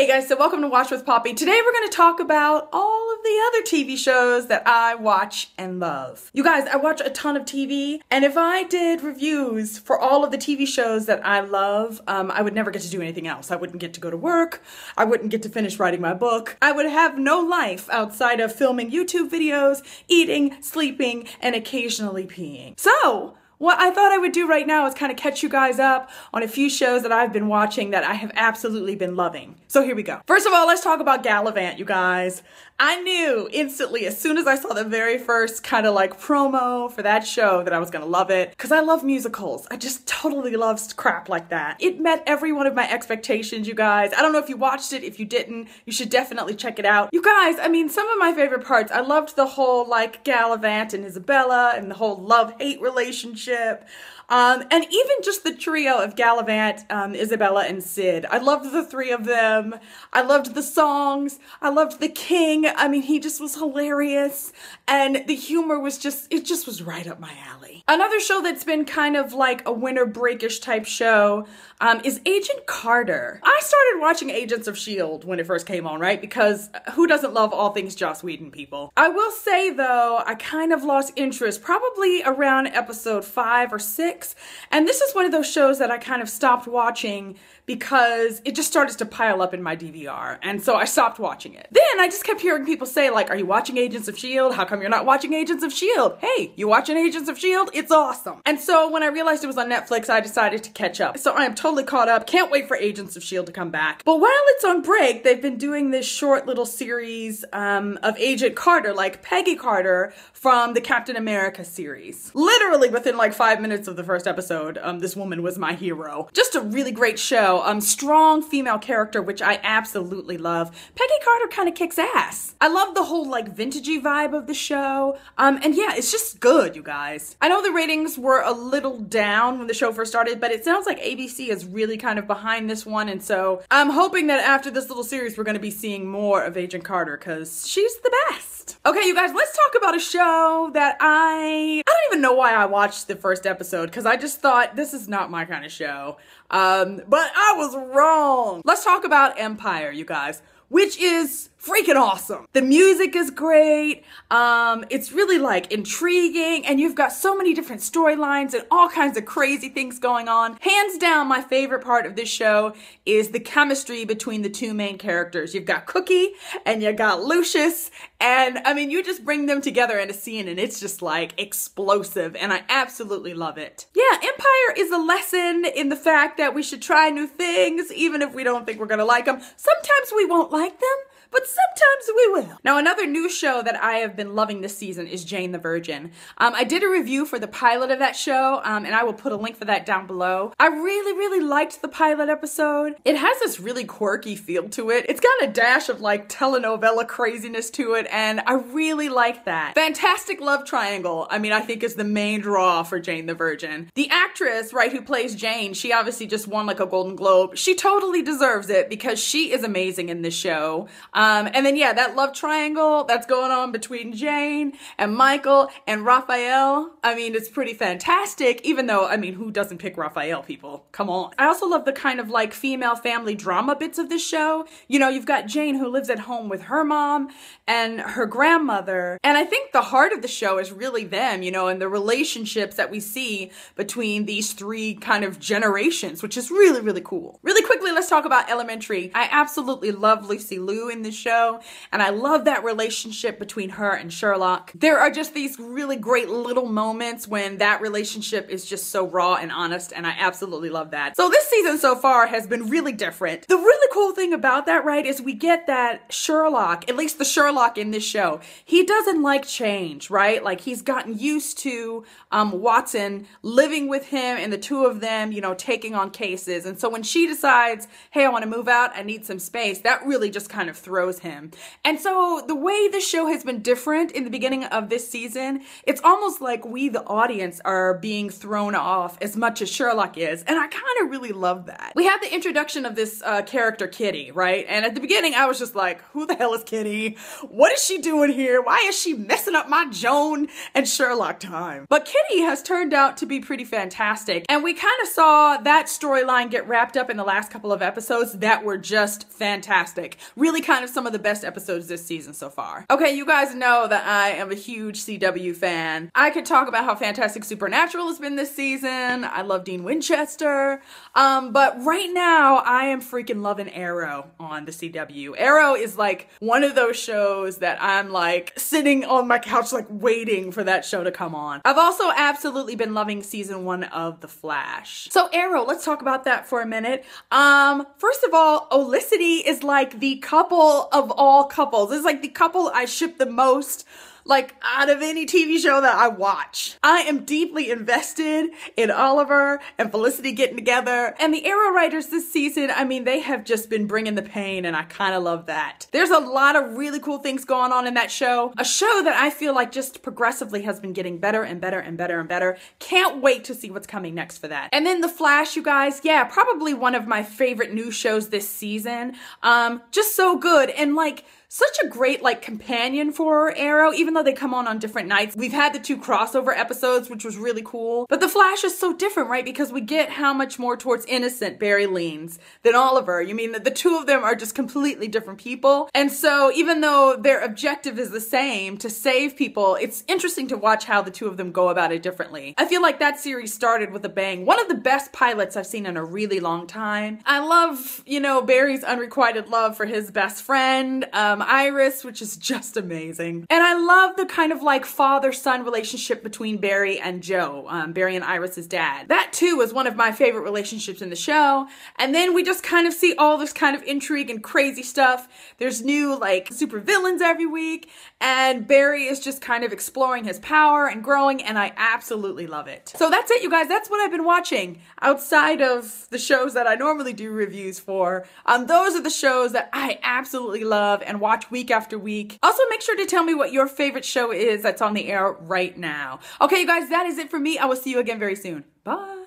guys, so welcome to Watch with Poppy. Today we're going to talk about all of the other TV shows that I watch and love. You guys, I watch a ton of TV, and if I did reviews for all of the TV shows that I love, I would never get to do anything else. I wouldn't get to go to work. I wouldn't get to finish writing my book. I would have no life outside of filming YouTube videos, eating, sleeping, and occasionally peeing. So, what I thought I would do right now is kind of catch you guys up on a few shows that I've been watching that I have absolutely been loving. So here we go. First of all, let's talk about Galavant, you guys. I knew instantly as soon as I saw the very first kind of like promo for that show that I was gonna love it, because I love musicals. I just totally love crap like that. It met every one of my expectations, you guys. I don't know if you watched it. If you didn't, you should definitely check it out. You guys, I mean, some of my favorite parts, I loved the whole like Galavant and Isabella and the whole love-hate relationship. And even just the trio of Galavant, Isabella, and Sid. I loved the three of them. I loved the songs. I loved the king. I mean, he just was hilarious. And the humor was just, it just was right up my alley. Another show that's been kind of like a winter breakish type show is Agent Carter. I started watching Agents of S.H.I.E.L.D. when it first came on, right? Because who doesn't love all things Joss Whedon, people? I will say though, I kind of lost interest probably around episode 5 or 6. And this is one of those shows that I kind of stopped watching because it just started to pile up in my DVR. And so I stopped watching it. Then I just kept hearing people say like, are you watching Agents of S.H.I.E.L.D.? How come you're not watching Agents of S.H.I.E.L.D.? Hey, you watching Agents of S.H.I.E.L.D.? It's awesome. And so when I realized it was on Netflix, I decided to catch up. So I am totally caught up. Can't wait for Agents of S.H.I.E.L.D. to come back. But while it's on break, they've been doing this short little series of Agent Carter, like Peggy Carter from the Captain America series. Literally within like 5 minutes of the first episode, this woman was my hero. Just a really great show. Strong female character, which I absolutely love. Peggy Carter kind of kicks ass. I love the whole like vintagey vibe of the show. And yeah, it's just good, you guys. I know the ratings were a little down when the show first started, but it sounds like ABC is really kind of behind this one. And so I'm hoping that after this little series, we're going to be seeing more of Agent Carter because she's the best. Okay, you guys, let's talk about a show that I don't even know why I watched the first episode because I just thought this is not my kind of show. But I was wrong. Let's talk about Empire, you guys, which is freaking awesome. The music is great. It's really like intriguing and you've got so many different storylines and all kinds of crazy things going on. Hands down, my favorite part of this show is the chemistry between the two main characters. You've got Cookie and you got Lucius, and I mean, you just bring them together in a scene and it's just like explosive and I absolutely love it. Yeah, Empire is a lesson in the fact that we should try new things even if we don't think we're gonna like them. Sometimes we won't like them, but sometimes we will. Now, another new show that I have been loving this season is Jane the Virgin. I did a review for the pilot of that show, and I will put a link for that down below. I really liked the pilot episode. It has this really quirky feel to it. It's got a dash of like telenovela craziness to it, and I really like that. Fantastic love triangle, I mean, I think is the main draw for Jane the Virgin. The actress, right, who plays Jane, she obviously just won like a Golden Globe. She totally deserves it because she is amazing in this show. And then, yeah, that love triangle that's going on between Jane and Michael and Raphael, I mean, it's pretty fantastic, even though, I mean, who doesn't pick Raphael, people? Come on. I also love the kind of like female family drama bits of this show. You know, you've got Jane who lives at home with her mom and her grandmother. And I think the heart of the show is really them, you know, and the relationships that we see between these three kind of generations, which is really cool. Really quickly, let's talk about Elementary. I absolutely love Lucy Liu in this show, and I love that relationship between her and Sherlock. There are just these really great little moments when that relationship is just so raw and honest, and I absolutely love that. So this season so far has been really different. The really cool thing about that, right, is we get that Sherlock, at least the Sherlock in this show, he doesn't like change, right? Like he's gotten used to Watson living with him and the two of them, you know, taking on cases. And so when she decides, hey, I want to move out, I need some space, that really just kind of throws throws him. And so the way the show has been different in the beginning of this season, it's almost like we, the audience, are being thrown off as much as Sherlock is. And I kind of really love that. We had the introduction of this character, Kitty, right? And at the beginning, I was just like, who the hell is Kitty? What is she doing here? Why is she messing up my Joan and Sherlock time? But Kitty has turned out to be pretty fantastic. And we kind of saw that storyline get wrapped up in the last couple of episodes that were just fantastic. Really kind of some of the best episodes this season so far. Okay, you guys know that I am a huge CW fan. I could talk about how fantastic Supernatural has been this season. I love Dean Winchester. But right now, I am freaking loving Arrow on the CW. Arrow is like one of those shows that I'm like sitting on my couch like waiting for that show to come on. I've also absolutely been loving season 1 of The Flash. So Arrow, let's talk about that for a minute. First of all, Olicity is like the couple of all couples. It's like the couple I ship the most, like, out of any TV show that I watch. I am deeply invested in Oliver and Felicity getting together. And the Arrow writers this season, I mean, they have just been bringing the pain, and I kind of love that. There's a lot of really cool things going on in that show. A show that I feel like just progressively has been getting better and better and better and better. Can't wait to see what's coming next for that. And then The Flash, you guys, yeah, probably one of my favorite new shows this season. Just so good, and like, such a great like companion for Arrow, even though they come on different nights. We've had the 2 crossover episodes, which was really cool. But The Flash is so different, right? Because we get how much more towards innocent Barry leans than Oliver. You mean that the 2 of them are just completely different people. And so even though their objective is the same, to save people, it's interesting to watch how the 2 of them go about it differently. I feel like that series started with a bang. One of the best pilots I've seen in a really long time. I love, you know, Barry's unrequited love for his best friend, Iris, which is just amazing. And I love the kind of like father-son relationship between Barry and Joe, Barry and Iris's dad. That too was one of my favorite relationships in the show. And then we just kind of see all this kind of intrigue and crazy stuff. There's new like super villains every week, and Barry is just kind of exploring his power and growing, and I absolutely love it. So that's it, you guys. That's what I've been watching outside of the shows that I normally do reviews for. Those are the shows that I absolutely love and watch week after week. Also, make sure to tell me what your favorite show is that's on the air right now. Okay, you guys, that is it for me. I will see you again very soon. Bye.